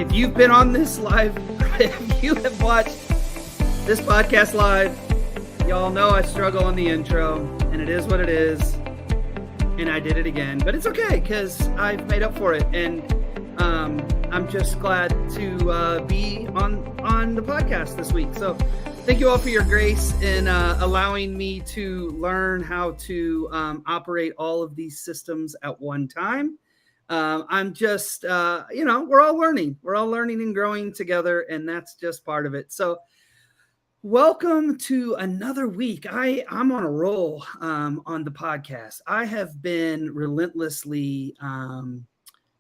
If you've been on this live, if you have watched this podcast live, y'all know I struggle on the intro, and it is what it is. And I did it again, but it's okay because I've made up for it, and I'm just glad to be on the podcast this week. So thank you all for your grace in allowing me to learn how to operate all of these systems at one time. I'm just, we're all learning. We're all learning and growing together, and that's just part of it. So welcome to another week. I'm on a roll on the podcast. I have been relentlessly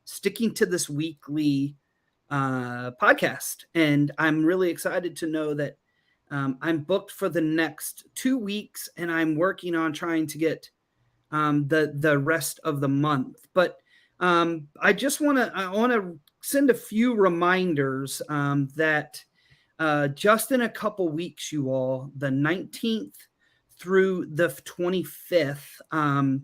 sticking to this weekly podcast, and I'm really excited to know that I'm booked for the next 2 weeks, and I'm working on trying to get the rest of the month. But I want to send a few reminders that just in a couple weeks, you all, the 19th through the 25th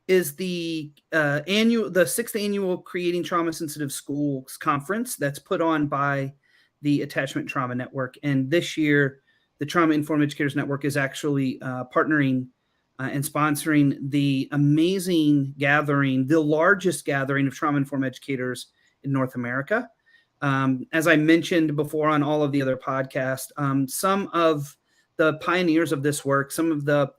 is the 6th annual Creating Trauma Sensitive Schools Conference that's put on by the Attachment Trauma Network. And this year, the Trauma Informed Educators Network is actually partnering and sponsoring the amazing gathering, the largest gathering of trauma-informed educators in North America. As I mentioned before on all of the other podcasts, some of the pioneers of this work, some of a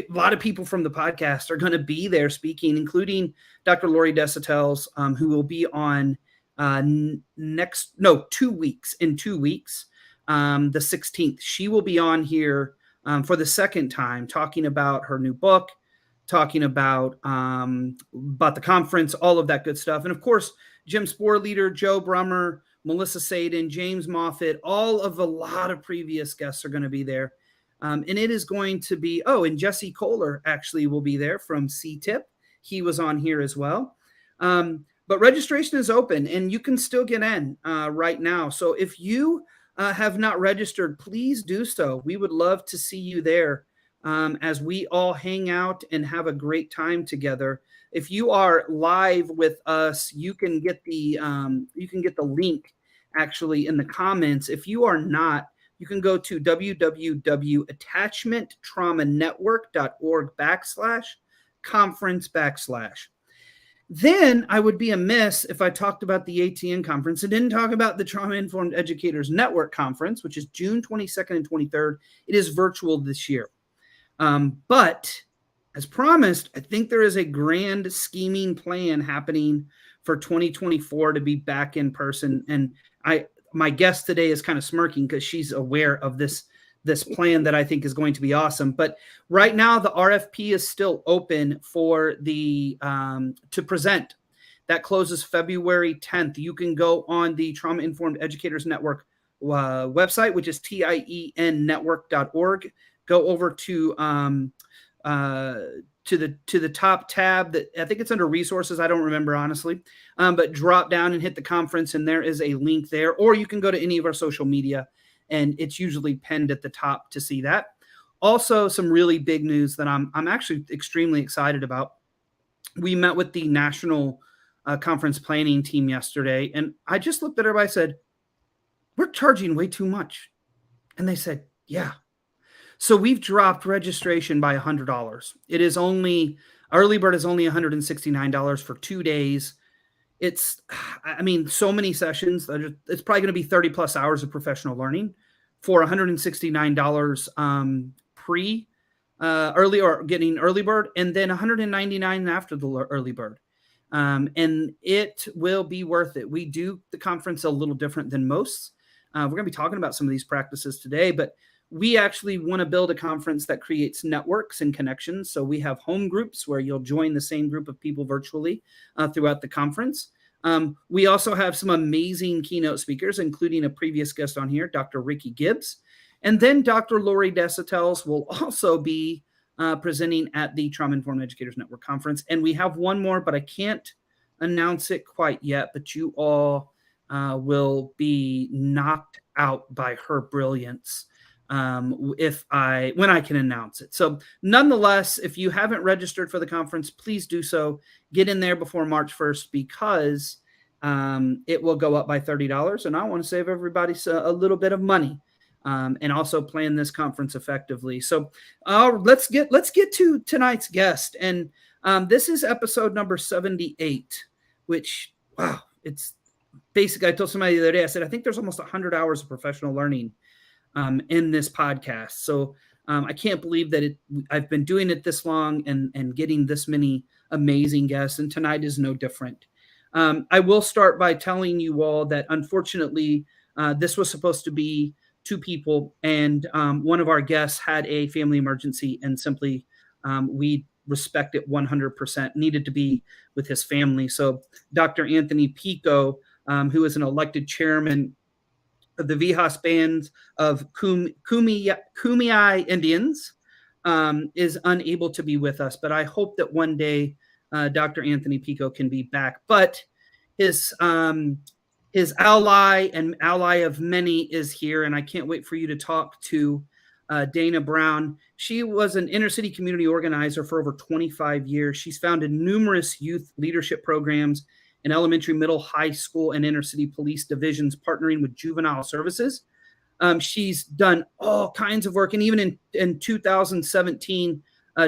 lot of people from the podcast are going to be there speaking, including Dr. Lori Desautel, who will be on 2 weeks, the 16th. She will be on here for the second time, talking about her new book, talking about the conference, all of that good stuff. And of course, Jim Spoor leader, Joe Brummer, Melissa Sadin, James Moffitt, a lot of previous guests are going to be there. And it is going to be, and Jesse Kohler actually will be there from CTIP. He was on here as well. But registration is open, and you can still get in right now. So if you have not registered, please do so. We would love to see you there as we all hang out and have a great time together. If you are live with us, you can get the link actually in the comments. If you are not, you can go to www.attachmenttraumanetwork.org/conference/. Then I would be amiss if I talked about the ATN conference and didn't talk about the Trauma Informed Educators Network Conference, which is June 22nd and 23rd. It is virtual this year. But as promised, I think there is a grand scheming plan happening for 2024 to be back in person. And my guest today is kind of smirking because she's aware of this plan that I think is going to be awesome. But right now, the RFP is still open for to present. That closes February 10th. You can go on the Trauma Informed Educators Network website, which is tiennetwork.org. Go over to the top tab that I think it's under resources. I don't remember honestly, but drop down and hit the conference, and there is a link there. Or you can go to any of our social media, and it's usually pinned at the top to see that. Also, some really big news that I'm actually extremely excited about. We met with the national conference planning team yesterday, and I just looked at everybody and said, "We're charging way too much." And they said, "Yeah." So we've dropped registration by $100. It is early bird is only $169 for 2 days. It's, so many sessions. It's probably going to be 30 plus hours of professional learning for $169 early or getting early bird, and then $199 after the early bird. And it will be worth it. We do the conference a little different than most. We're going to be talking about some of these practices today, but we actually want to build a conference that creates networks and connections. So we have home groups where you'll join the same group of people virtually throughout the conference. We also have some amazing keynote speakers, including a previous guest on here, Dr. Ricky Gibbs. And then Dr. Lori Desautel will also be presenting at the Trauma Informed Educators Network Conference. And we have one more, but I can't announce it quite yet, but you all will be knocked out by her brilliance when I can announce it. So nonetheless, if you haven't registered for the conference, please do so. Get in there before March 1st, because it will go up by $30. And I want to save everybody a little bit of money. And also plan this conference effectively. So let's get to tonight's guest. And this is episode number 78, which, wow, it's basically, I told somebody the other day, I said, I think there's almost 100 hours of professional learning in this podcast. So I can't believe that I've been doing it this long and getting this many amazing guests. And tonight is no different. I will start by telling you all that, unfortunately, this was supposed to be 2 people, and one of our guests had a family emergency, and simply we respect it 100%, needed to be with his family. So Dr. Anthony Pico, who is an elected chairman of the Viejas bands of Kumeyaay Indians, is unable to be with us. But I hope that one day Dr. Anthony Pico can be back. But his ally and ally of many is here, and I can't wait for you to talk to Dana Brown. She was an inner city community organizer for over 25 years. She's founded numerous youth leadership programs in elementary, middle, high school, and inner city police divisions, partnering with Juvenile Services. She's done all kinds of work, and even in 2017,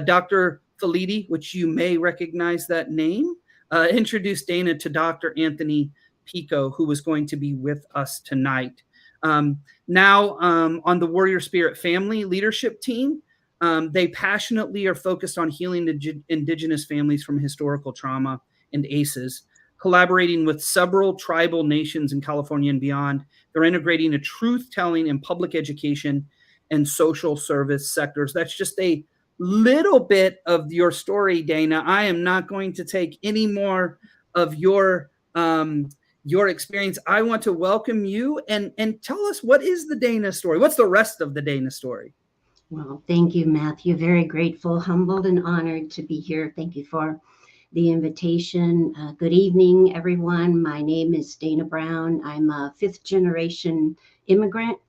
Dr. Felitti, which you may recognize that name, introduced Dana to Dr. Anthony Pico, who was going to be with us tonight. Now, on the Warrior Spirit Family Leadership Team, they passionately are focused on healing Indigenous families from historical trauma and ACEs, collaborating with several tribal nations in California and beyond. They're integrating a truth-telling in public education and social service sectors. That's just a little bit of your story, Dana. I am not going to take any more of your experience. I want to welcome you and tell us, what is the Dana story? What's the rest of the Dana story? Well, thank you, Matthew. Very grateful, humbled, and honored to be here. Thank you for the invitation. Good evening, everyone. My name is Dana Brown. I'm a 5th-generation immigrant,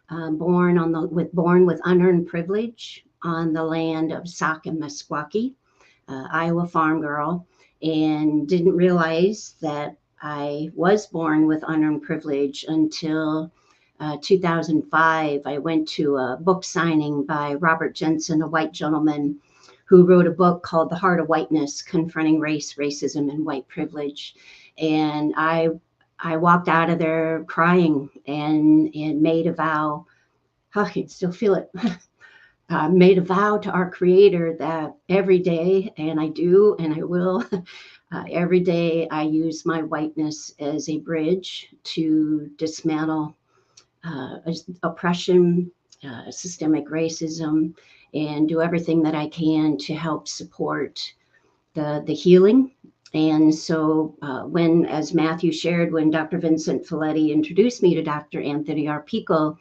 born with unearned privilege on the land of Sauk and Meskwaki, Iowa farm girl, and didn't realize that I was born with unearned privilege until 2005. I went to a book signing by Robert Jensen, a white gentleman who wrote a book called The Heart of Whiteness, Confronting Race, Racism, and White Privilege. And I walked out of there crying and made a vow. I can still feel it. Made a vow to our Creator that every day, and I do, and I will, every day I use my whiteness as a bridge to dismantle oppression, systemic racism, and do everything that I can to help support the healing. And so when, as Matthew shared, when Dr. Vincent Felitti introduced me to Dr. Anthony R. Pico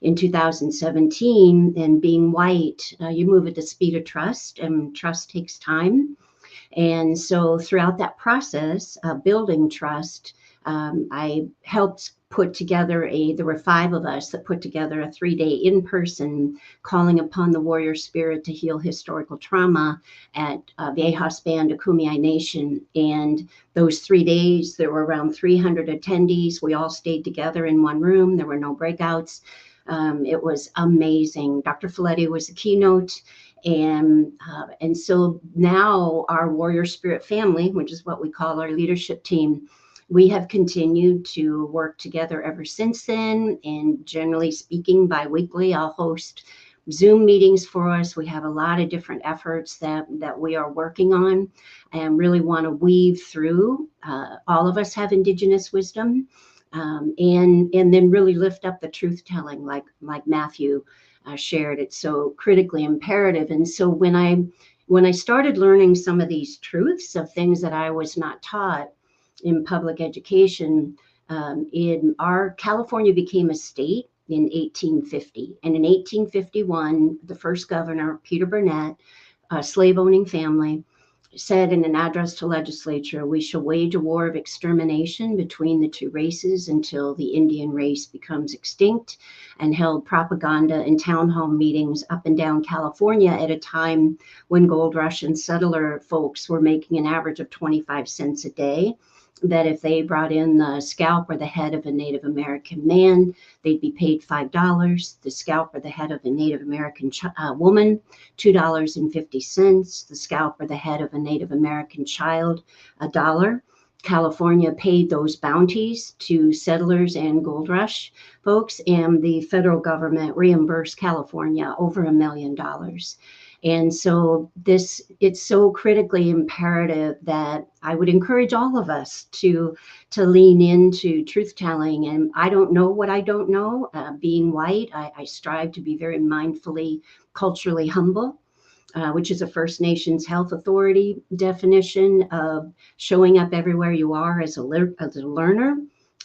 in 2017, and being white, you move at the speed of trust, and trust takes time. And so throughout that process of building trust, I helped put together there were 5 of us that put together a 3-day in-person calling upon the warrior spirit to heal historical trauma at Viejas Band of Kumeyaay Nation. And those 3 days, there were around 300 attendees. We all stayed together in one room. There were no breakouts. It was amazing. Dr. Felitti was the keynote. And so now our warrior spirit family, which is what we call our leadership team, we have continued to work together ever since then. And generally speaking, bi-weekly, I'll host Zoom meetings for us. We have a lot of different efforts that we are working on and really want to weave through. All of us have Indigenous wisdom, and then really lift up the truth telling, like Matthew shared. It's so critically imperative. And so when I started learning some of these truths of things that I was not taught in public education, in our California became a state in 1850. And in 1851, the first governor, Peter Burnett, a slave-owning family, said in an address to legislature, "We shall wage a war of extermination between the 2 races until the Indian race becomes extinct," and held propaganda and town hall meetings up and down California at a time when gold rush and settler folks were making an average of 25 cents a day. that if they brought in the scalp or the head of a Native American man, they'd be paid $5. The scalp or the head of a Native American woman, $2.50. The scalp or the head of a Native American child, $1. California paid those bounties to settlers and gold rush folks, and the federal government reimbursed California over $1 million. And so it's so critically imperative that I would encourage all of us to lean into truth telling. And I don't know what I don't know. Being white, I strive to be very mindfully, culturally humble. Which is a First Nations Health Authority definition of showing up everywhere you are as a learner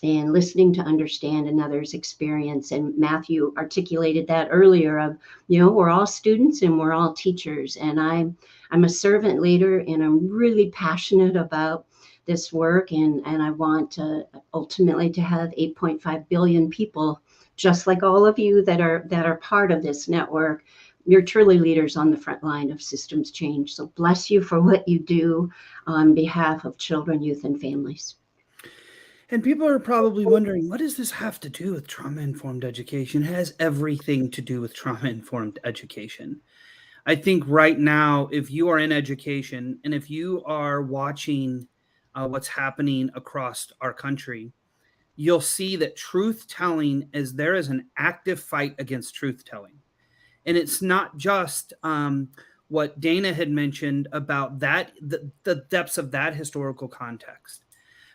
and listening to understand another's experience. And Matthew articulated that earlier of, we're all students and we're all teachers. And I'm a servant leader, and I'm really passionate about this work. And I want to ultimately to have 8.5 billion people, just like all of you that are part of this network. You're truly leaders on the front line of systems change. So bless you for what you do on behalf of children, youth, and families. And people are probably wondering, what does this have to do with trauma-informed education? It has everything to do with trauma-informed education. I think right now, if you are in education and if you are watching what's happening across our country, you'll see that truth-telling there is an active fight against truth-telling. And it's not just what Dana had mentioned about that, the depths of that historical context,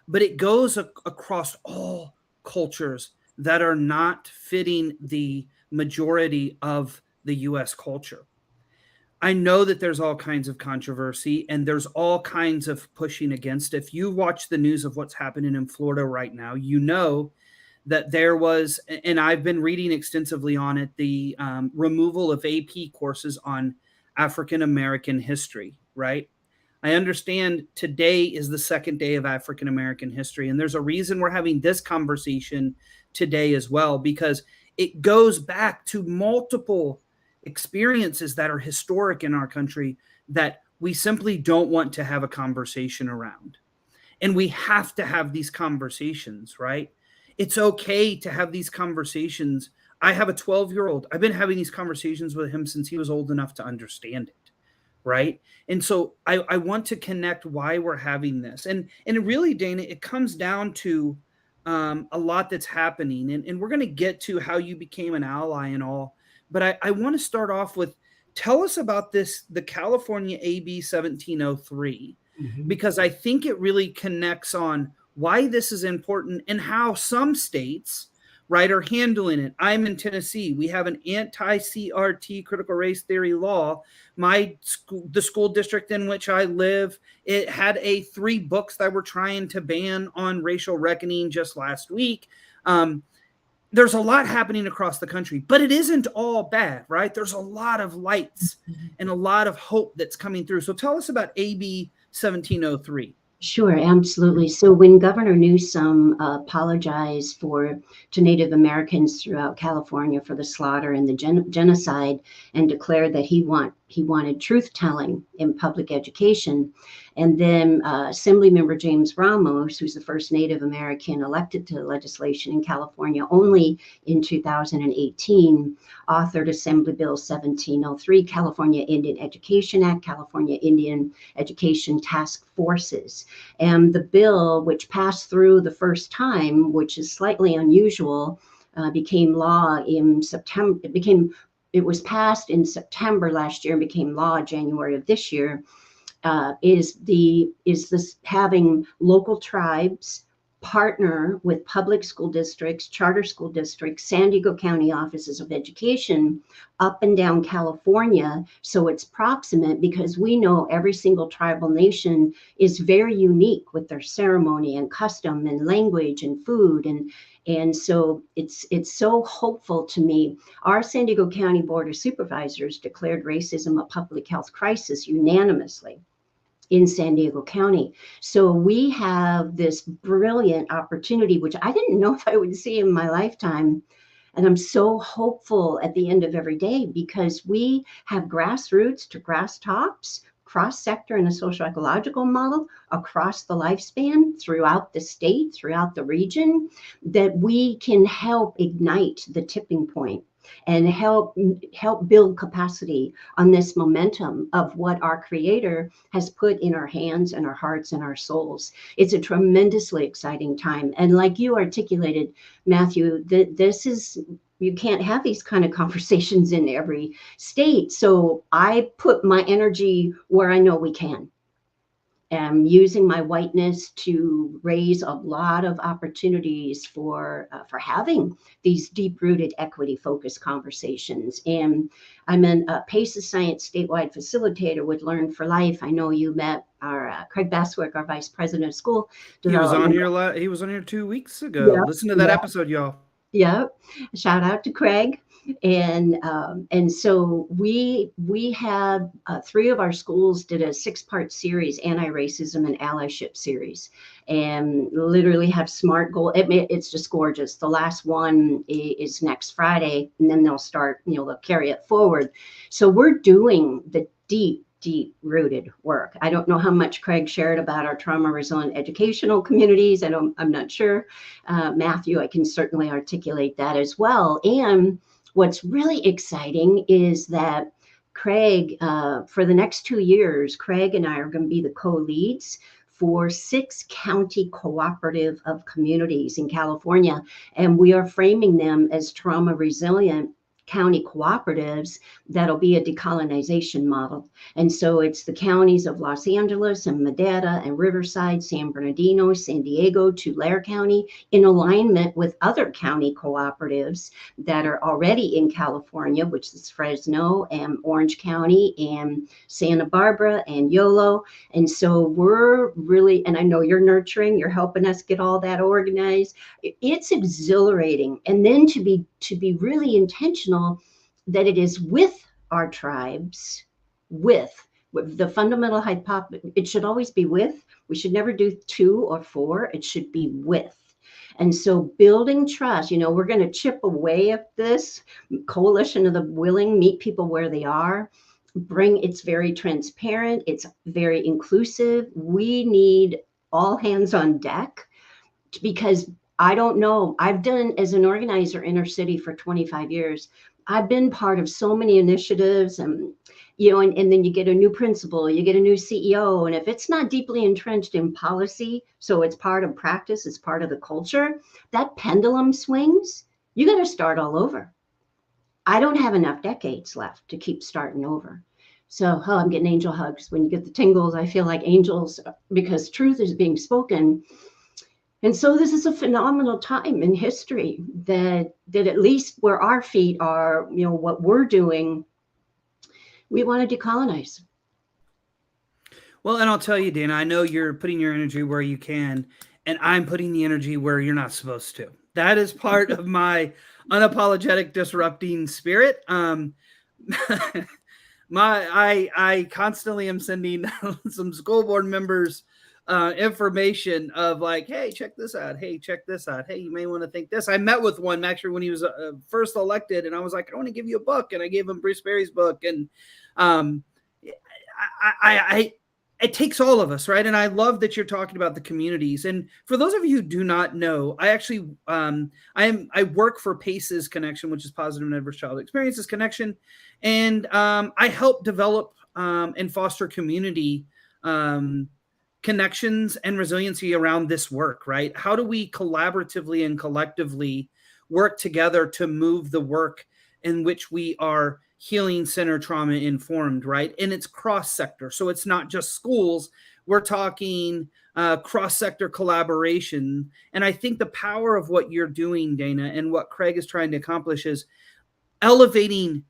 but it goes across all cultures that are not fitting the majority of the U.S. culture. I know that there's all kinds of controversy and there's all kinds of pushing against. If you watch the news of what's happening in Florida right now, you know that there was, and I've been reading extensively on it, the removal of AP courses on African American history, right? I understand today is the second day of African American history, and there's a reason we're having this conversation today as well, because it goes back to multiple experiences that are historic in our country that we simply don't want to have a conversation around. And we have to have these conversations, right? It's okay to have these conversations. I have a 12-year-old. I've been having these conversations with him since he was old enough to understand it, right? And so I want to connect why we're having this. And really, Dana, it comes down to a lot that's happening. And we're going to get to how you became an ally and all. But I want to start off with, tell us about the California AB 1703, because I think it really connects on why this is important and how some states, right, are handling it. I'm in Tennessee. We have an anti-CRT critical race theory law. The school district in which I live, it had 3 books that were trying to ban on racial reckoning just last week. There's a lot happening across the country, but it isn't all bad, right? There's a lot of lights and a lot of hope that's coming through. So tell us about AB 1703. Sure, absolutely. So when Governor Newsom apologized to Native Americans throughout California for the slaughter and the genocide, and declared that he wanted truth-telling in public education, and then Assemblymember James Ramos, who's the first Native American elected to legislation in California only in 2018, authored Assembly Bill 1703, California Indian Education Act, California Indian Education Task Forces. And the bill, which passed through the first time, which is slightly unusual, became law in September. It was passed in September last year and became law January of this year. Is this having local tribes partner with public school districts, charter school districts, San Diego County offices of education up and down California, so it's proximate, because we know every single tribal nation is very unique with their ceremony and custom and language and food, and so it's so hopeful to me. Our San Diego County Board of Supervisors declared racism a public health crisis unanimously in San Diego County. So we have this brilliant opportunity, which I didn't know if I would see in my lifetime. And I'm so hopeful at the end of every day, because we have grassroots to grass tops cross-sector and a social ecological model across the lifespan, throughout the state, throughout the region, that we can help ignite the tipping point and help build capacity on this momentum of what our Creator has put in our hands and our hearts and our souls. It's a tremendously exciting time. And like you articulated, Matthew, this is, you can't have these kind of conversations in every state. So I put my energy where I know we can. I'm using my whiteness to raise a lot of opportunities for having these deep-rooted equity-focused conversations. And I'm a PACES Science statewide facilitator with Learn for Life. I know you met our Craig Basswick, our Vice President of School Development. He was on here 2 weeks ago. Yep, Listen to that episode, y'all. Yep. Shout out to Craig. And so we have 3 of our schools did a 6-part series, anti-racism and allyship series, and literally have SMART goal. It's just gorgeous. The last one is next Friday, and then they'll start, they'll carry it forward. So we're doing the deep-rooted work. I don't know how much Craig shared about our trauma resilient educational communities. I'm not sure. Matthew, I can certainly articulate that as well. And what's really exciting is that Craig, for the next 2 years, Craig and I are going to be the co-leads for 6 county cooperative of communities in California. And we are framing them as trauma resilient county cooperatives that'll be a decolonization model. And so it's the counties of Los Angeles and Madera and Riverside, San Bernardino, San Diego, Tulare County, in alignment with other county cooperatives that are already in California, which is Fresno and Orange County and Santa Barbara and Yolo. And so we're really, and I know you're nurturing, you're helping us get all that organized. It's exhilarating. And then to be really intentional that it is with our tribes, with the fundamental hypothesis. It should always be with. We should never do 2 or 4. It should be with. And so building trust, we're going to chip away at this coalition of the willing, meet people where they are, it's very transparent. It's very inclusive. We need all hands on deck, because I don't know. I've done, as an organizer, inner city for 25 years. I've been part of so many initiatives, and and then you get a new principal, you get a new CEO, and if it's not deeply entrenched in policy, so it's part of practice, it's part of the culture, that pendulum swings. You got to start all over. I don't have enough decades left to keep starting over. So, I'm getting angel hugs. When you get the tingles, I feel like angels, because truth is being spoken. And so this is a phenomenal time in history that at least where our feet are, what we're doing, we want to decolonize. Well, and I'll tell you, Dana, I know you're putting your energy where you can, and I'm putting the energy where you're not supposed to. That is part of my unapologetic disrupting spirit. I constantly am sending some school board members information of like, hey, check this out. Hey, check this out. Hey, you may want to think this. I met with one actually when he was first elected, and I was like, I want to give you a book, and I gave him Bruce Berry's book, and it takes all of us, right? And I love that you're talking about the communities. And for those of you who do not know, I actually I work for PACES Connection, which is Positive and Adverse Childhood Experiences Connection, and I help develop and foster community connections and resiliency around this work, right? How do we collaboratively and collectively work together to move the work in which we are healing center trauma informed, right? And it's cross sector. So it's not just schools. We're talking cross sector collaboration. And I think the power of what you're doing, Dana, and what Craig is trying to accomplish is elevating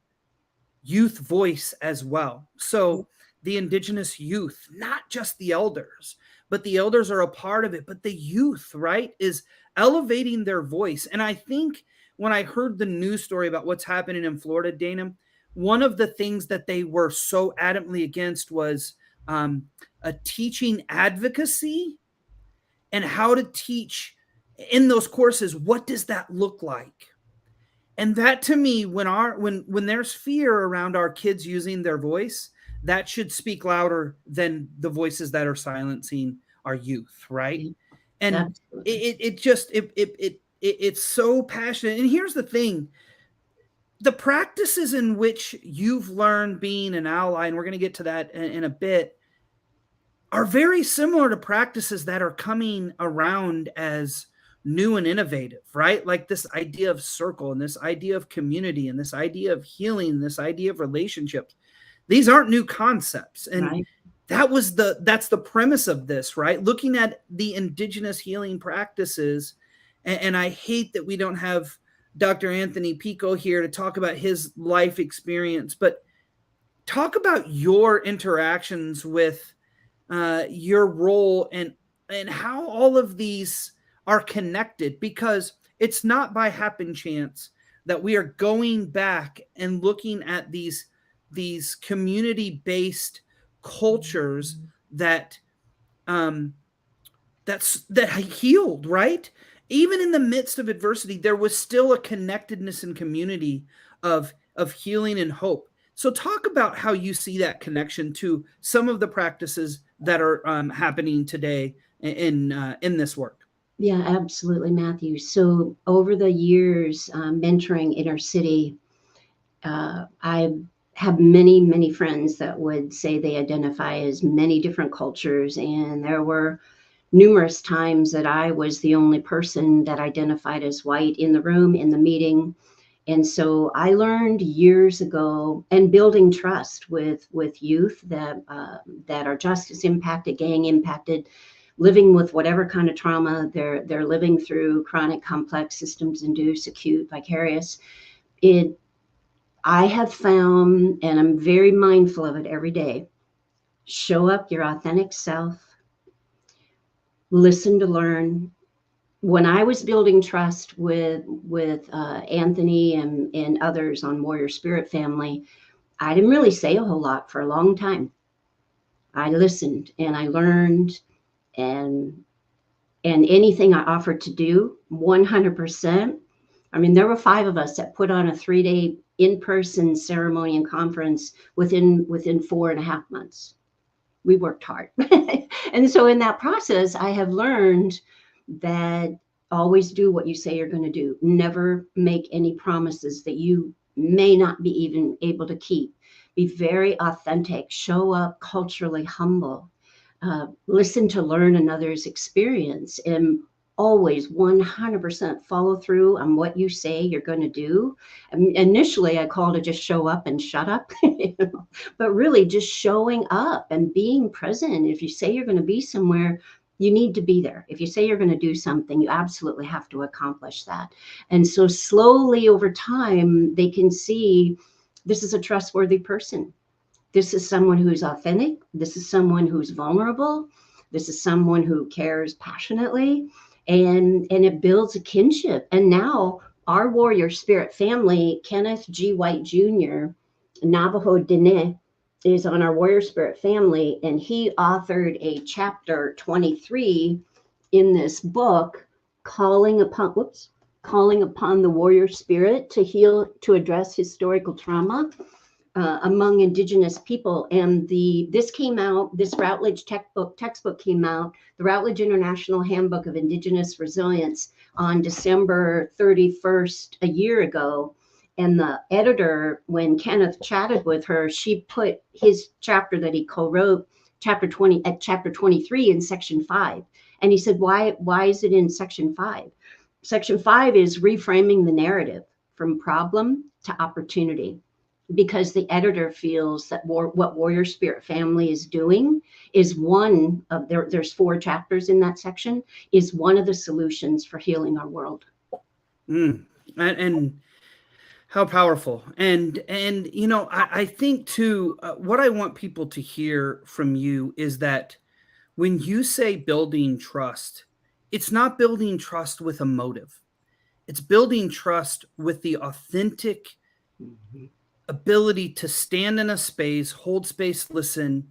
youth voice as well. So the Indigenous youth, not just the elders, but the elders are a part of it, but the youth, right, is elevating their voice. And I think when I heard the news story about what's happening in Florida, Dana, one of the things that they were so adamantly against was a teaching advocacy and how to teach in those courses. What does that look like? And that, to me, when there's fear around our kids using their voice, that should speak louder than the voices that are silencing our youth, right? Yeah, And absolutely. it's so passionate. And here's the thing: the practices in which you've learned being an ally, and we're going to get to that in a bit, are very similar to practices that are coming around as new and innovative, right? Like this idea of circle and this idea of community and this idea of healing, this idea of relationships. These aren't new concepts. And Right. that's the premise of this, right? Looking at the indigenous healing practices. And I hate that we don't have Dr. Anthony Pico here to talk about his life experience, but talk about your interactions with your role and how all of these are connected, because it's not by happen chance that we are going back and looking at these community-based cultures that that healed, right? Even in the midst of adversity, there was still a connectedness and community of healing and hope. So talk about how you see that connection to some of the practices that are happening today in this work. Yeah, absolutely, Matthew. So over the years, mentoring inner city, I have many, many friends that would say they identify as many different cultures. And there were numerous times that I was the only person that identified as white in the room, in the meeting. And so I learned years ago, and building trust with youth that are just as impacted, gang impacted, living with whatever kind of trauma they're living through, chronic, complex, systems induced, acute, vicarious. It I have found, and I'm very mindful of it every day, show up your authentic self, listen to learn. When I was building trust with Anthony and others on Warrior Spirit Family, I didn't really say a whole lot for a long time. I listened and I learned, and anything I offered to do, 100%. I mean, there were 5 of us that put on a 3-day in-person ceremony and conference within 4.5 months. We worked hard. And so in that process, I have learned that always do what you say you're going to do. Never make any promises that you may not be even able to keep. Be very authentic, show up culturally humble, listen to learn another's experience, and always 100% follow through on what you say you're going to do. Initially, I called it just show up and shut up, but really just showing up and being present. If you say you're going to be somewhere, you need to be there. If you say you're going to do something, you absolutely have to accomplish that. And so slowly over time, they can see this is a trustworthy person. This is someone who's authentic. This is someone who's vulnerable. This is someone who cares passionately, and it builds a kinship. And now our Warrior Spirit family, Kenneth G. White Jr., Navajo Dene, is on our Warrior Spirit family, and he authored a chapter 23 in this book, calling upon the warrior spirit to heal, to address historical trauma among Indigenous people. And this Routledge textbook came out, the Routledge International Handbook of Indigenous Resilience, on December 31st, a year ago. And the editor, when Kenneth chatted with her, she put his chapter that he co-wrote, chapter 23 in section 5. And he said, why is it in section 5? Section 5 is reframing the narrative from problem to opportunity, because the editor feels that what Warrior Spirit Family is doing is one of there's 4 chapters in that section, is one of the solutions for healing our world. And how powerful. And you know, I think too, what I want people to hear from you is that when you say building trust, it's not building trust with a motive. It's building trust with the authentic ability to stand in a space, hold space, listen,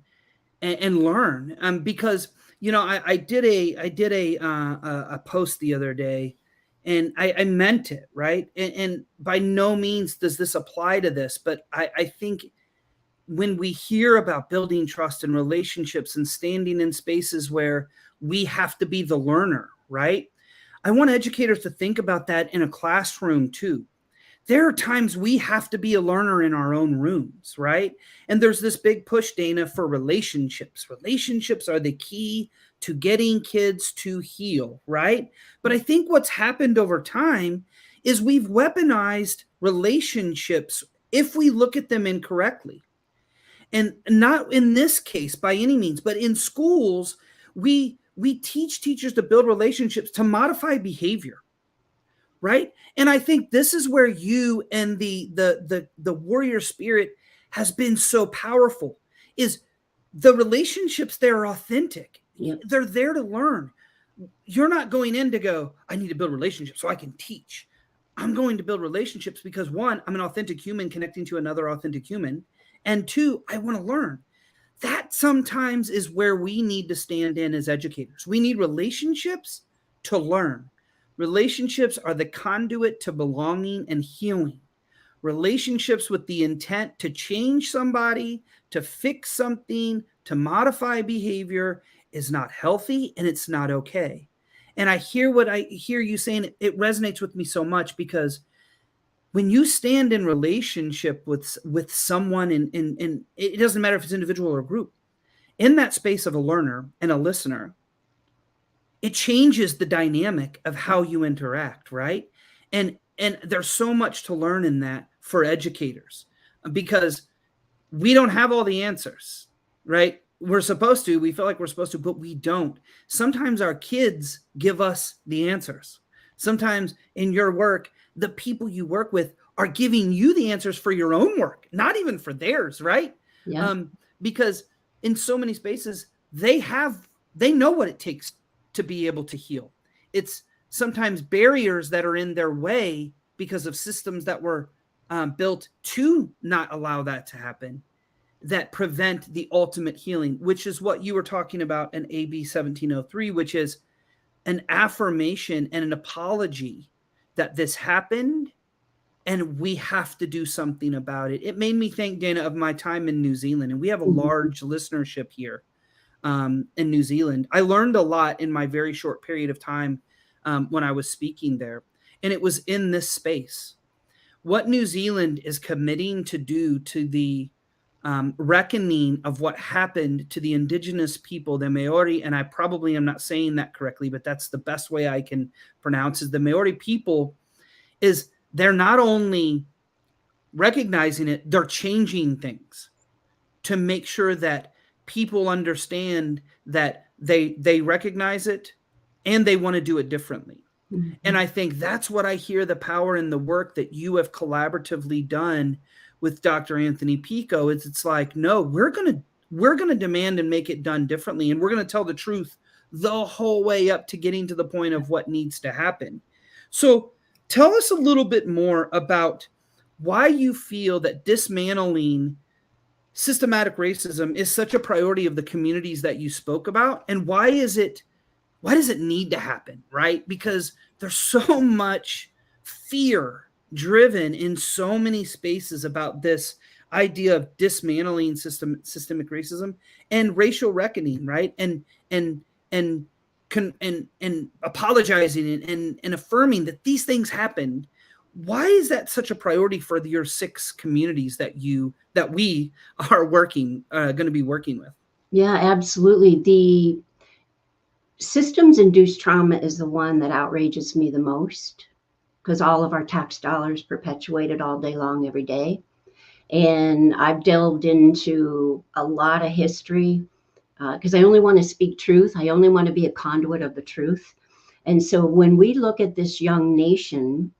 and learn. Because you know, I did a post the other day, and I meant it, right. And by no means does this apply to this, but I think when we hear about building trust and relationships and standing in spaces where we have to be the learner, right? I want educators to think about that in a classroom too. There are times we have to be a learner in our own rooms, right? And there's this big push, Dana, for relationships. Relationships are the key to getting kids to heal, right? But I think what's happened over time is we've weaponized relationships if we look at them incorrectly. And not in this case by any means, but in schools, we teach teachers to build relationships to modify behavior, right? And I think this is where you and the warrior spirit has been so powerful, is the relationships there are authentic. Yep. They're there to learn. You're not going in to go, I need to build relationships so I can teach. I'm going to build relationships because, one, I'm an authentic human connecting to another authentic human. And two, I want to learn. That sometimes is where we need to stand in as educators. We need relationships to learn. Relationships are the conduit to belonging and healing. Relationships with the intent to change somebody, to fix something, to modify behavior is not healthy, and it's not okay. And I hear you saying, it resonates with me so much, because when you stand in relationship with someone, and it doesn't matter if it's individual or group, in that space of a learner and a listener, it changes the dynamic of how you interact, right? And there's so much to learn in that for educators, because we don't have all the answers, right? We're supposed to, we feel like we're supposed to, but we don't. Sometimes our kids give us the answers. Sometimes in your work, the people you work with are giving you the answers for your own work, not even for theirs, right? Yeah. Because in so many spaces, they know what it takes to be able to heal. It's sometimes barriers that are in their way because of systems that were built to not allow that to happen, that prevent the ultimate healing, which is what you were talking about in AB 1703, which is an affirmation and an apology that this happened and we have to do something about it. It made me think, Dana, of my time in New Zealand, and we have a large listenership here in New Zealand. I learned a lot in my very short period of time when I was speaking there, and it was in this space. What New Zealand is committing to do to the reckoning of what happened to the Indigenous people, the Maori, and I probably am not saying that correctly, but that's the best way I can pronounce it. The Maori people, is they're not only recognizing it, they're changing things to make sure that people understand that they recognize it and they want to do it differently. Mm-hmm. And I think that's what I hear the power in the work that you have collaboratively done with Dr. Anthony Pico. It's like, no, we're going to demand and make it done differently. And we're going to tell the truth the whole way up to getting to the point of what needs to happen. So tell us a little bit more about why you feel that dismantling systematic racism is such a priority of the communities that you spoke about, and why does it need to happen, right? Because there's so much fear driven in so many spaces about this idea of dismantling systemic racism and racial reckoning, right? And apologizing and affirming that these things happened. Why is that such a priority for your 6 communities that we are going to be working with? Yeah, absolutely. The systems-induced trauma is the one that outrages me the most, because all of our tax dollars perpetuated all day long, every day. And I've delved into a lot of history because I only want to speak truth. I only want to be a conduit of the truth. And so when we look at this young nation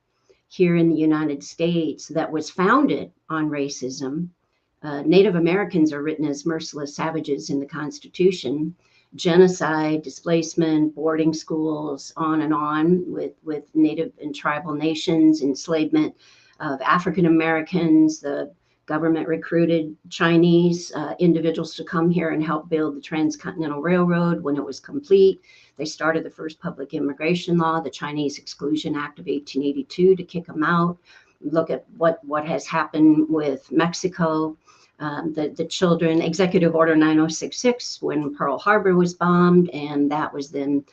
here in the United States that was founded on racism, Native Americans are written as merciless savages in the Constitution. Genocide, displacement, boarding schools, on with Native and tribal nations, enslavement of African Americans. The government recruited Chinese individuals to come here and help build the Transcontinental Railroad. When it was complete, they started the first public immigration law, the Chinese Exclusion Act of 1882, to kick them out. Look at what has happened with Mexico. the children, Executive Order 9066, when Pearl Harbor was bombed, and that was then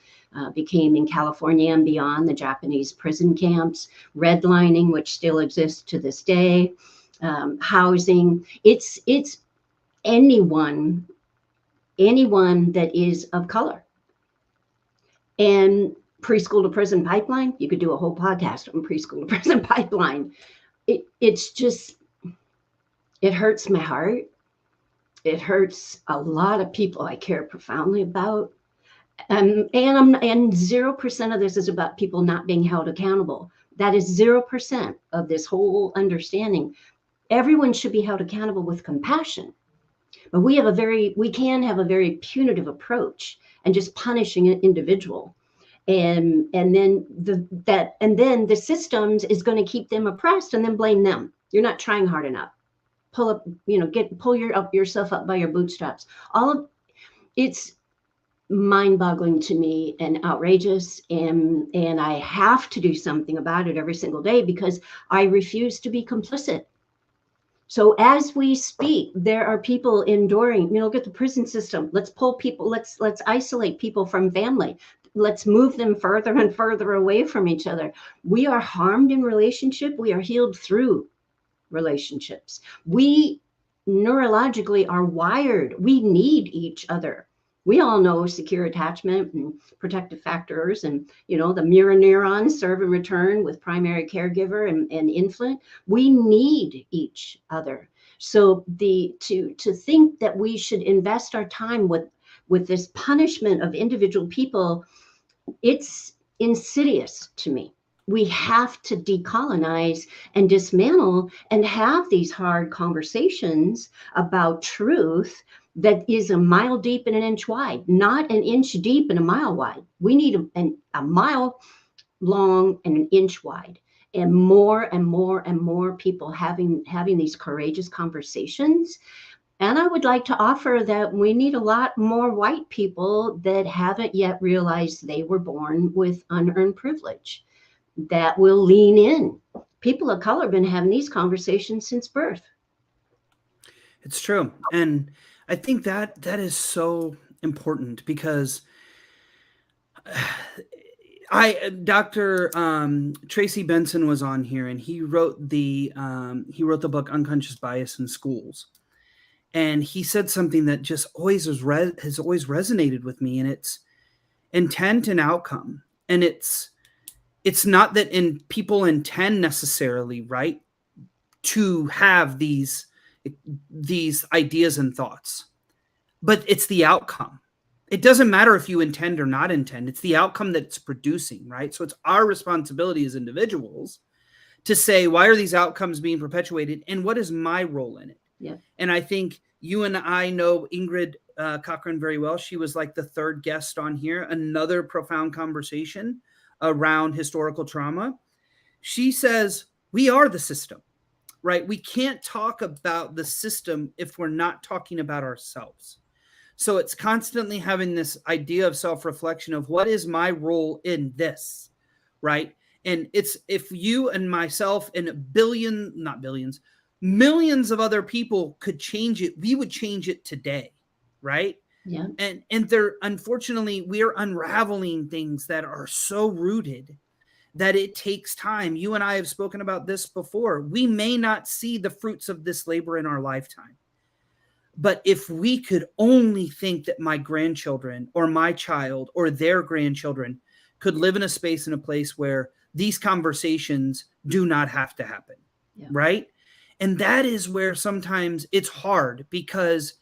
became in California and beyond the Japanese prison camps, redlining, which still exists to this day, housing. It's anyone that is of color. And preschool to prison pipeline, you could do a whole podcast on preschool to prison pipeline. It's just, it hurts my heart. It hurts a lot of people I care profoundly about. And 0% of this is about people not being held accountable. That is 0% of this whole understanding. Everyone should be held accountable with compassion. But we can have a very punitive approach and just punishing an individual. And then the systems is going to keep them oppressed and then blame them. You're not trying hard enough. Pull yourself up by your bootstraps. It's mind-boggling to me and outrageous, and I have to do something about it every single day because I refuse to be complicit. So as we speak, there are people enduring, look at the prison system. Let's pull people, let's isolate people from family. Let's move them further and further away from each other. We are harmed in relationship. We are healed through relationships. We neurologically are wired. We need each other. We all know secure attachment and protective factors, and the mirror neurons serve and return with primary caregiver and infant. We need each other. So to think that we should invest our time with this punishment of individual people, it's insidious to me. We have to decolonize and dismantle and have these hard conversations about truth that is a mile deep and an inch wide, not an inch deep and a mile wide. We need a mile long and an inch wide, and more people having these courageous conversations. And I would like to offer that we need a lot more white people that haven't yet realized they were born with unearned privilege that will lean in. People of color have been having these conversations since birth. It's true. And I think that is so important because Dr. Tracy Benson was on here, and he wrote the book Unconscious Bias in Schools. And he said something that just always has always resonated with me, and it's intent and outcome. And it's not that people intend necessarily, right, to have these ideas and thoughts, but it's the outcome. It doesn't matter if you intend or not intend. It's the outcome that it's producing, right? So it's our responsibility as individuals to say, why are these outcomes being perpetuated, and what is my role in it? Yeah. And I think you and I know Ingrid Cochran very well. She was like the third guest on here, another profound conversation around historical trauma. She says, we are the system, right? We can't talk about the system if we're not talking about ourselves. So it's constantly having this idea of self-reflection of what is my role in this, right? And it's if you and myself and millions of other people could change it, we would change it today, right? Yeah. And there, unfortunately, we are unraveling things that are so rooted that it takes time. You and I have spoken about this before. We may not see the fruits of this labor in our lifetime. But if we could only think that my grandchildren or my child or their grandchildren could live in a space and a place where these conversations do not have to happen, right? And that is where sometimes it's hard because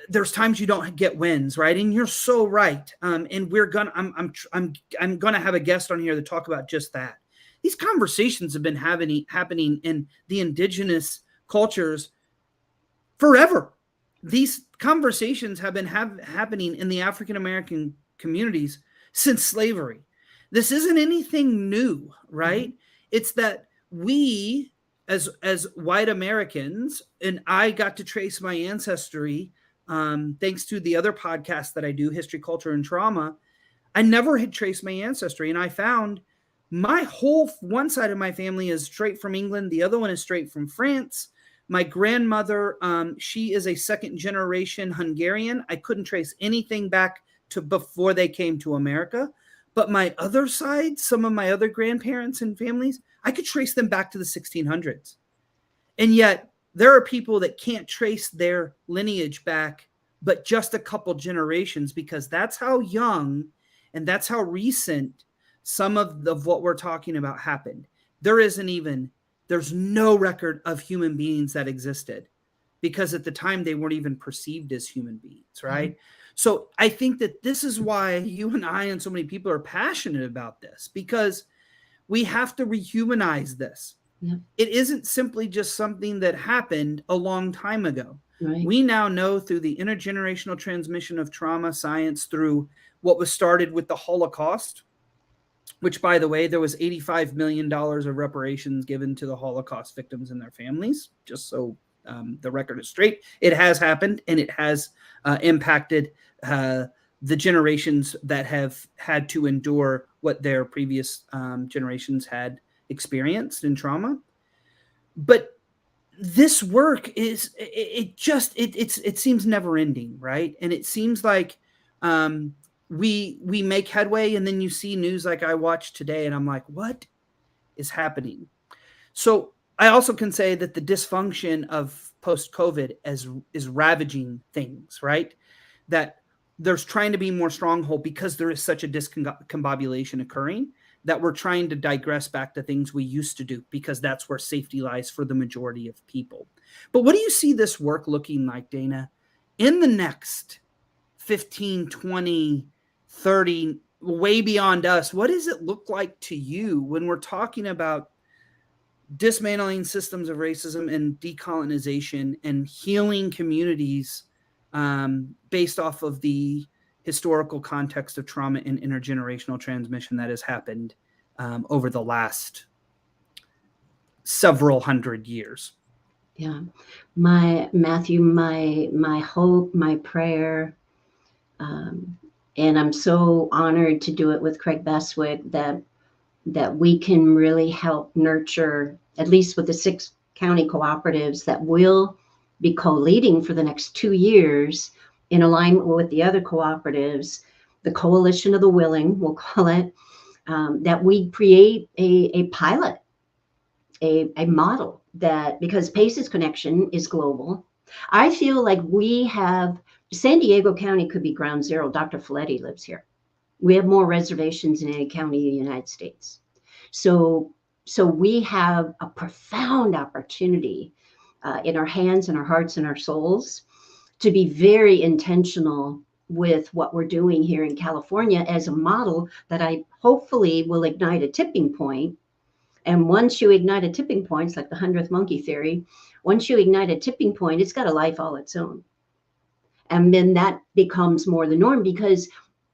there's times you don't get wins, right? And you're so right. And I'm gonna have a guest on here to talk about just that. These conversations have been happening in the indigenous cultures forever. These conversations have been happening in the African American communities since slavery. This isn't anything new, right? Mm-hmm. It's that we, as white Americans, and I got to trace my ancestry thanks to the other podcast that I do, History, Culture, and Trauma. I never had traced my ancestry, and I found my whole one side of my family is straight from England. The other one is straight from France. My grandmother, she is a second generation Hungarian. I couldn't trace anything back to before they came to America. But my other side, some of my other grandparents and families, I could trace them back to the 1600s. And yet there are people that can't trace their lineage back, but just a couple generations, because that's how young and that's how recent some of what we're talking about happened. There's no record of human beings that existed, because at the time they weren't even perceived as human beings, right? So I think that this is why you and I and so many people are passionate about this, because we have to rehumanize this. Yeah. It isn't simply just something that happened a long time ago. Right. We now know through the intergenerational transmission of trauma science, through what was started with the Holocaust, which, by the way, there was $85 million of reparations given to the Holocaust victims and their families, just so the record is straight. It has happened, and it has impacted the generations that have had to endure what their previous generations had experienced in trauma. But this work is, it seems never ending, right? And it seems like we make headway, and then you see news like I watched today, and I'm like, what is happening? So I also can say that the dysfunction of post-COVID is ravaging things, right? That there's trying to be more stronghold because there is such a discombobulation occurring, that we're trying to digress back to things we used to do, because that's where safety lies for the majority of people. But what do you see this work looking like, Dana, in the next 15, 20, 30, way beyond us? What does it look like to you when we're talking about dismantling systems of racism and decolonization and healing communities based off of the historical context of trauma and intergenerational transmission that has happened over the last several hundred years? Yeah. Matthew, my hope, my prayer, and I'm so honored to do it with Craig Beswick, that we can really help nurture, at least with the 6 county cooperatives that will be co-leading for the next 2 years, in alignment with the other cooperatives, the Coalition of the Willing, we'll call it, that we create a pilot, a model, that, because PACE's connection is global. I feel like we have, San Diego County could be ground zero. Dr. Felitti lives here. We have more reservations than any county in the United States. So we have a profound opportunity in our hands and our hearts and our souls to be very intentional with what we're doing here in California as a model that I hopefully will ignite a tipping point. And once you ignite a tipping point, it's like the 100th monkey theory. Once you ignite a tipping point, it's got a life all its own. And then that becomes more the norm, because,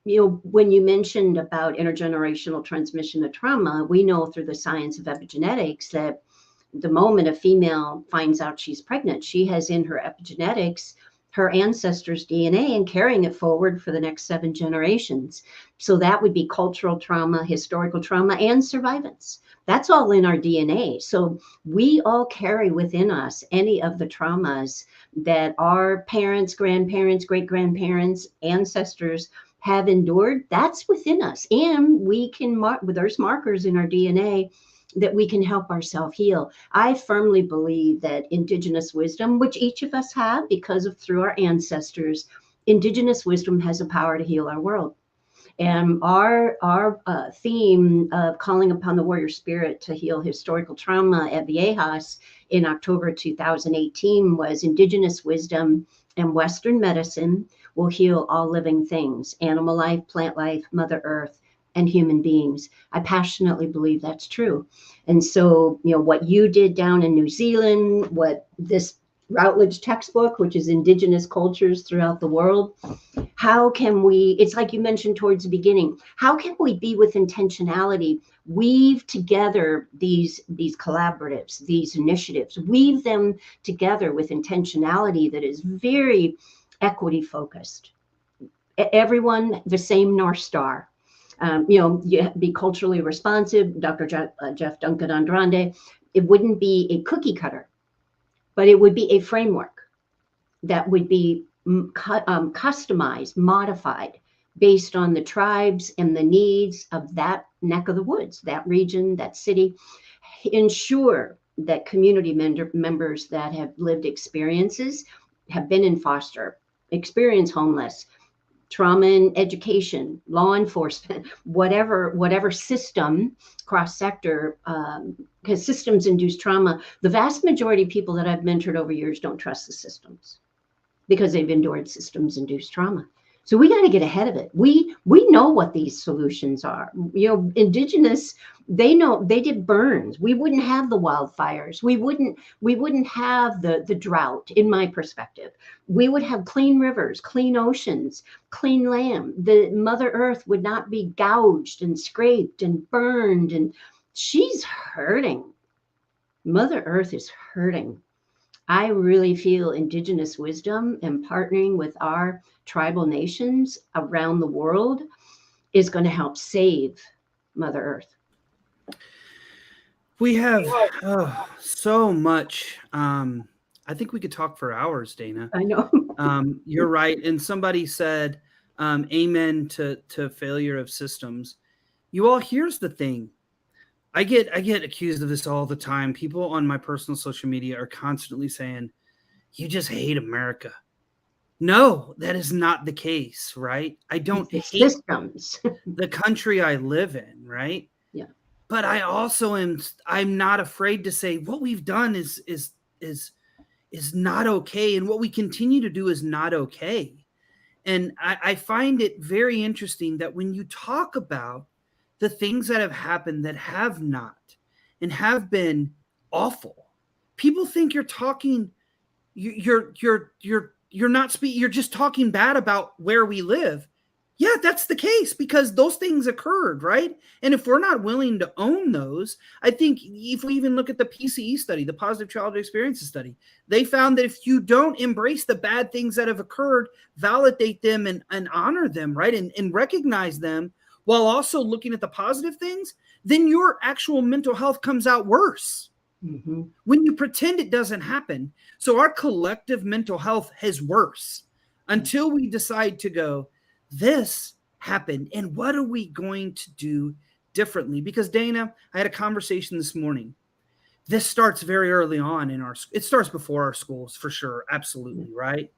you know, when you mentioned about intergenerational transmission of trauma, we know through the science of epigenetics that the moment a female finds out she's pregnant, she has in her epigenetics her ancestors' DNA and carrying it forward for the next 7 generations. So that would be cultural trauma, historical trauma, and survivance. That's all in our DNA. So we all carry within us any of the traumas that our parents, grandparents, great-grandparents, ancestors have endured. That's within us. And we can there's markers in our DNA that we can help ourselves heal. I firmly believe that Indigenous wisdom, which each of us have because of through our ancestors, Indigenous wisdom has the power to heal our world. And our theme of calling upon the warrior spirit to heal historical trauma at Viejas in October 2018 was Indigenous wisdom and Western medicine will heal all living things, animal life, plant life, Mother Earth, and human beings. I passionately believe that's true. And so, you know, what you did down in New Zealand, what this Routledge textbook, which is Indigenous cultures throughout the world, how can we, it's like you mentioned towards the beginning, how can we be with intentionality, weave together these collaboratives, these initiatives, weave them together with intentionality that is very equity focused. Everyone the same North Star. You know, you be culturally responsive. Dr. Jeff Duncan Andrande, it wouldn't be a cookie cutter, but it would be a framework that would be customized, modified based on the tribes and the needs of that neck of the woods, that region, that city. Ensure that community members that have lived experiences, have been in foster, experience homeless, trauma and education, law enforcement, whatever system, cross sector, because systems induce trauma. The vast majority of people that I've mentored over years don't trust the systems because they've endured systems induced trauma. So we got to get ahead of it. We know what these solutions are. Indigenous, they know, they did burns. We wouldn't have the wildfires. We wouldn't have the drought, in my perspective. We would have clean rivers, clean oceans, clean land. The Mother Earth would not be gouged and scraped and burned. And she's hurting. Mother Earth is hurting. I really feel Indigenous wisdom and partnering with our tribal nations around the world is going to help save Mother Earth. We have so much. I think we could talk for hours, Dana. I know. You're right. And somebody said, amen to failure of systems. You all, here's the thing. I get accused of this all the time. People on my personal social media are constantly saying, you just hate America. No, that is not the case, right? I don't hate systems. The country I live in, right? Yeah. But I also I'm not afraid to say what we've done is not okay. And what we continue to do is not okay. And I find it very interesting that when you talk about the things that have happened that have not and have been awful, people think you're talking, you're just talking bad about where we live. Yeah, that's the case because those things occurred, right? And if we're not willing to own those, I think if we even look at the PCE study, the Positive Childhood Experiences study, they found that if you don't embrace the bad things that have occurred, validate them and honor them, right? And recognize them, while also looking at the positive things, then your actual mental health comes out worse when you pretend it doesn't happen. So our collective mental health is worse until we decide to go, this happened, and what are we going to do differently? Because Dana, I had a conversation this morning. This starts very early on it starts before our schools for sure. Absolutely. Right.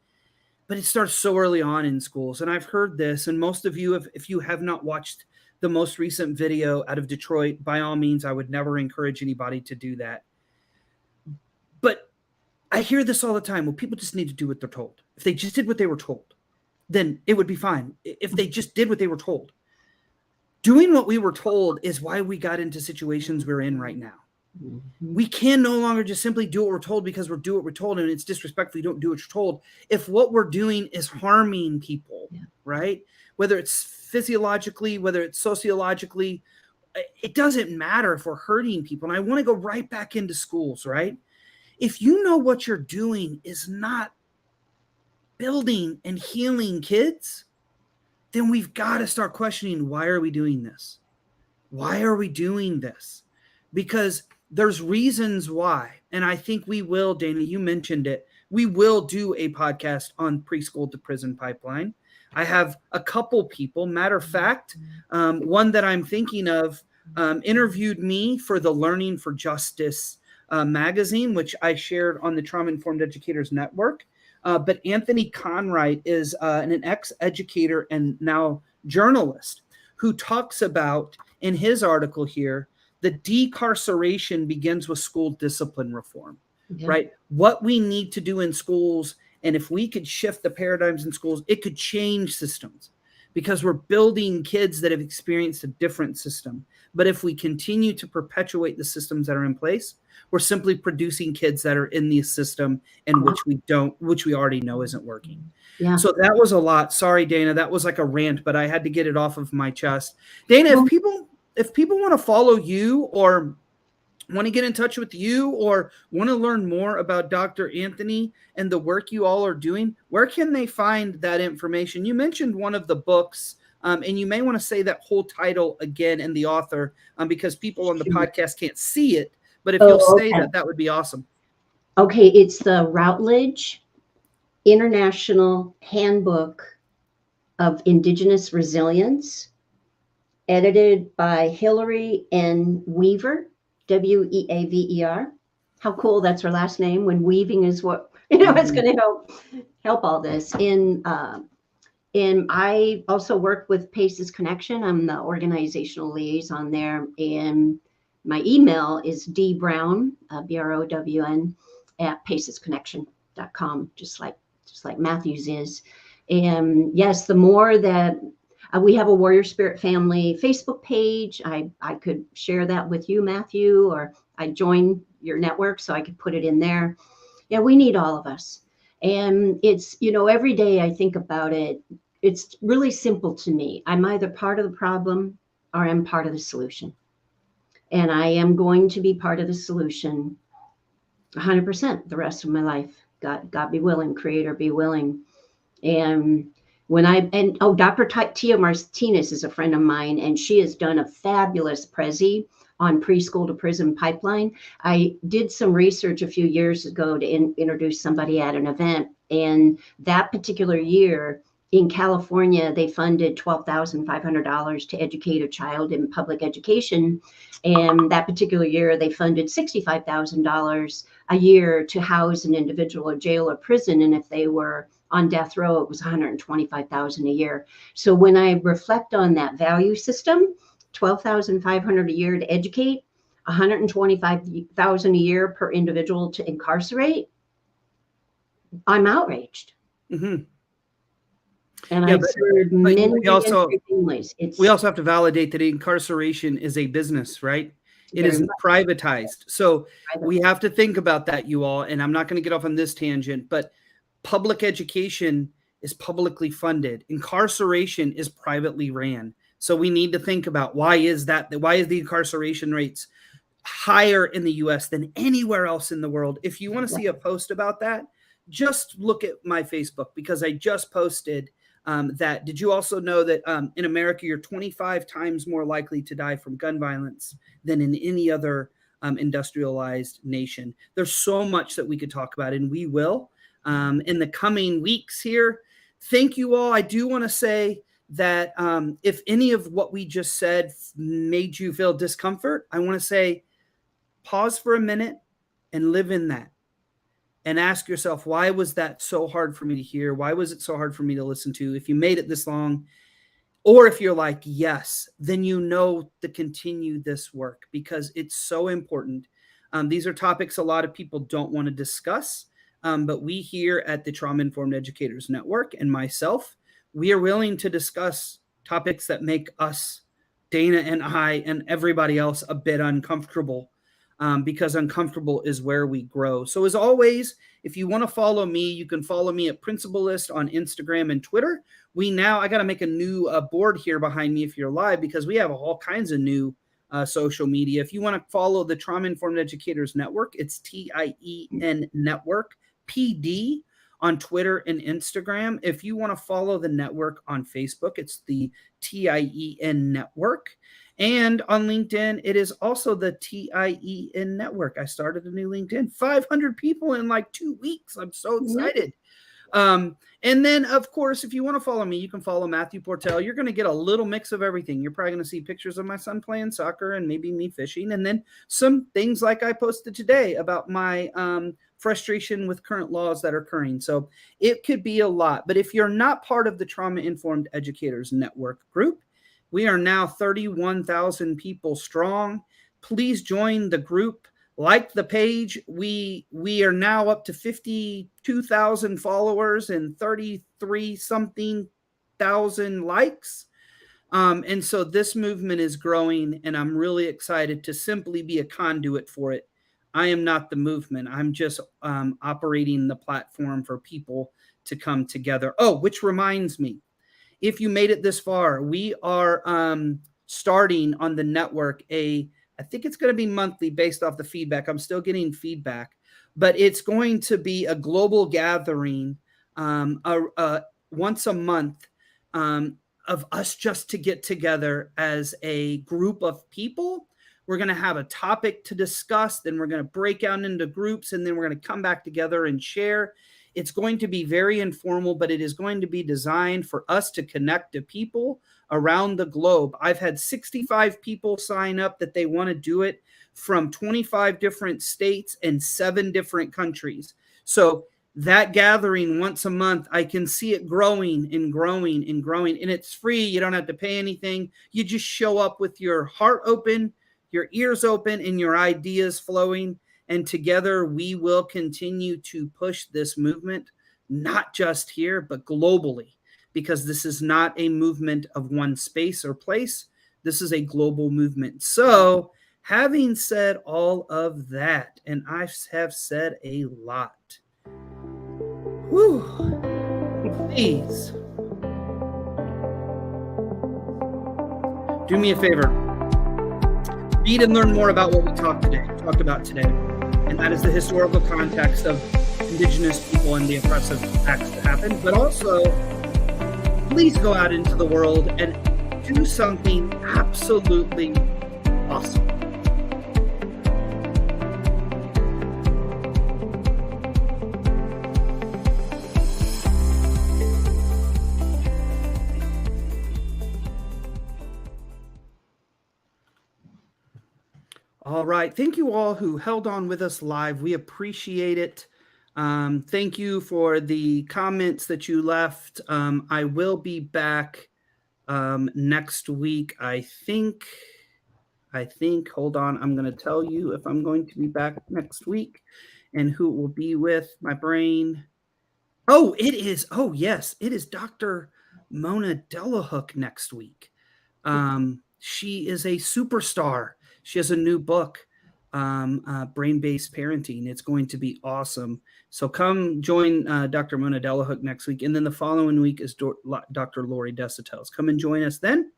But it starts so early on in schools. And I've heard this, and most of you, if you have not watched the most recent video out of Detroit, by all means, I would never encourage anybody to do that. But I hear this all the time. Well, people just need to do what they're told. If they just did what they were told, then it would be fine. If they just did what they were told. Doing what we were told is why we got into situations we're in right now. We can no longer just simply do what we're told because we're doing what we're told, and it's disrespectful. You don't do what you're told. If what we're doing is harming people, right? Whether it's physiologically, whether it's sociologically, it doesn't matter if we're hurting people. And I want to go right back into schools, right? If you know what you're doing is not building and healing kids, then we've got to start questioning, why are we doing this? Why are we doing this? Because there's reasons why. And I think we will, Dana, you mentioned it. We will do a podcast on preschool to prison pipeline. I have a couple people, matter of fact, one that I'm thinking of interviewed me for the Learning for Justice magazine, which I shared on the Trauma Informed Educators Network. But Anthony Conright is an ex-educator and now journalist who talks about, in his article here, the decarceration begins with school discipline reform, right? What we need to do in schools, and if we could shift the paradigms in schools, it could change systems because we're building kids that have experienced a different system. But if we continue to perpetuate the systems that are in place, we're simply producing kids that are in the system and which we already know isn't working. Yeah. So that was a lot. Sorry, Dana, that was like a rant, but I had to get it off of my chest. Dana, if people want to follow you or want to get in touch with you or want to learn more about Dr. Anthony and the work you all are doing, where can they find that information? You mentioned one of the books, and you may want to say that whole title again and the author, because people on the podcast can't see it. But if you'll say that would be awesome. Okay, it's the Routledge International Handbook of Indigenous Resilience, edited by Hillary N. Weaver, Weaver. How cool, that's her last name, when weaving is what, it's going to help all this. And I also work with Paces Connection. I'm the organizational liaison there. And my email is dbrown, BROWN, at pacesconnection.com, just like Matthew's is. And yes, the more that we have a Warrior Spirit Family Facebook page, I could share that with you, Matthew, or I join your network so I could put it in there. Yeah, we need all of us. And it's, every day I think about it, it's really simple to me. I'm either part of the problem or I'm part of the solution. And I am going to be part of the solution 100% the rest of my life. God be willing, Creator be willing. And Dr. Tia Martinez is a friend of mine, and she has done a fabulous Prezi on preschool to prison pipeline. I did some research a few years ago to introduce somebody at an event, and that particular year in California, they funded $12,500 to educate a child in public education. And that particular year, they funded $65,000 a year to house an individual in jail or prison. And if they were on death row, it was $125,000 a year. So when I reflect on that value system, $12,500 a year to educate, $125,000 a year per individual to incarcerate, I'm outraged. Mm-hmm. And I've heard many families. We also have to validate that incarceration is a business, right? It is privatized. So we have to think about that, you all. And I'm not going to get off on this tangent, but public education is publicly funded. Incarceration is privately ran. So we need to think about why is the incarceration rates higher in the US than anywhere else in the world? If you want to see a post about that, just look at my Facebook, because I just posted that. Did you also know that in America, you're 25 times more likely to die from gun violence than in any other industrialized nation? There's so much that we could talk about, and we will in the coming weeks here. Thank you all. I do want to say that if any of what we just said made you feel discomfort, I want to say pause for a minute and live in that. And ask yourself, why was that so hard for me to hear? Why was it so hard for me to listen to? If you made it this long, or if you're like, yes, then you know to continue this work, because it's so important. These are topics a lot of people don't want to discuss, but we here at the Trauma Informed Educators Network and myself, we are willing to discuss topics that make us, Dana and I and everybody else, a bit uncomfortable. Because uncomfortable is where we grow. So as always, if you want to follow me, you can follow me at Principalist on Instagram and Twitter. I got to make a new board here behind me if you're live, because we have all kinds of new social media. If you want to follow the Trauma Informed Educators Network, it's TIEN Network PD on Twitter and Instagram. If you want to follow the network on Facebook, it's the TIEN Network. And on LinkedIn, it is also the TIEN Network. I started a new LinkedIn. 500 people in like 2 weeks. I'm so excited. And then, of course, if you want to follow me, you can follow Matthew Portell. You're going to get a little mix of everything. You're probably going to see pictures of my son playing soccer and maybe me fishing. And then some things like I posted today about my frustration with current laws that are occurring. So it could be a lot. But if you're not part of the Trauma Informed Educators Network group, we are now 31,000 people strong. Please join the group. Like the page. We are now up to 52,000 followers and 33 something thousand likes. And so this movement is growing, and I'm really excited to simply be a conduit for it. I am not the movement. I'm just operating the platform for people to come together. Oh, which reminds me, if you made it this far, we are starting on the network I think it's going to be monthly based off the feedback. I'm still getting feedback, but it's going to be a global gathering once a month of us just to get together as a group of people We're going to have a topic to discuss, then we're going to break out into groups, and then we're going to come back together and share. It's going to be very informal, but it is going to be designed for us to connect to people around the globe. I've had 65 people sign up that they want to do it from 25 different states and 7 different countries. So that gathering once a month, I can see it growing and growing and growing. And it's free. You don't have to pay anything. You just show up with your heart open, your ears open, and your ideas flowing. And together we will continue to push this movement, not just here, but globally, because this is not a movement of one space or place. This is a global movement. So having said all of that, and I have said a lot, please do me a favor. Read and learn more about what we talked about today. And that is the historical context of Indigenous people and the oppressive acts that happened. But also, please go out into the world and do something absolutely awesome. All right. Thank you all who held on with us live. We appreciate it. Thank you for the comments that you left. I will be back next week. I think, hold on. I'm going to tell you if I'm going to be back next week and who it will be with. My brain. Oh, it is. Oh, yes. It is Dr. Mona Delahook next week. She is a superstar. She has a new book, Brain-Based Parenting. It's going to be awesome. So come join Dr. Mona Delahook next week. And then the following week is Dr. Lori Desautel. Come and join us then.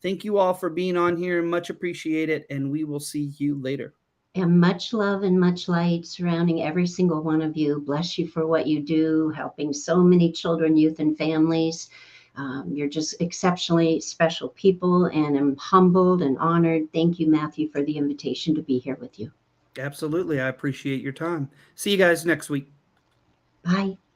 Thank you all for being on here. Much appreciated. And we will see you later. And much love and much light surrounding every single one of you. Bless you for what you do, helping so many children, youth, and families. You're just exceptionally special people, and I'm humbled and honored. Thank you, Matthew, for the invitation to be here with you. Absolutely. I appreciate your time. See you guys next week. Bye.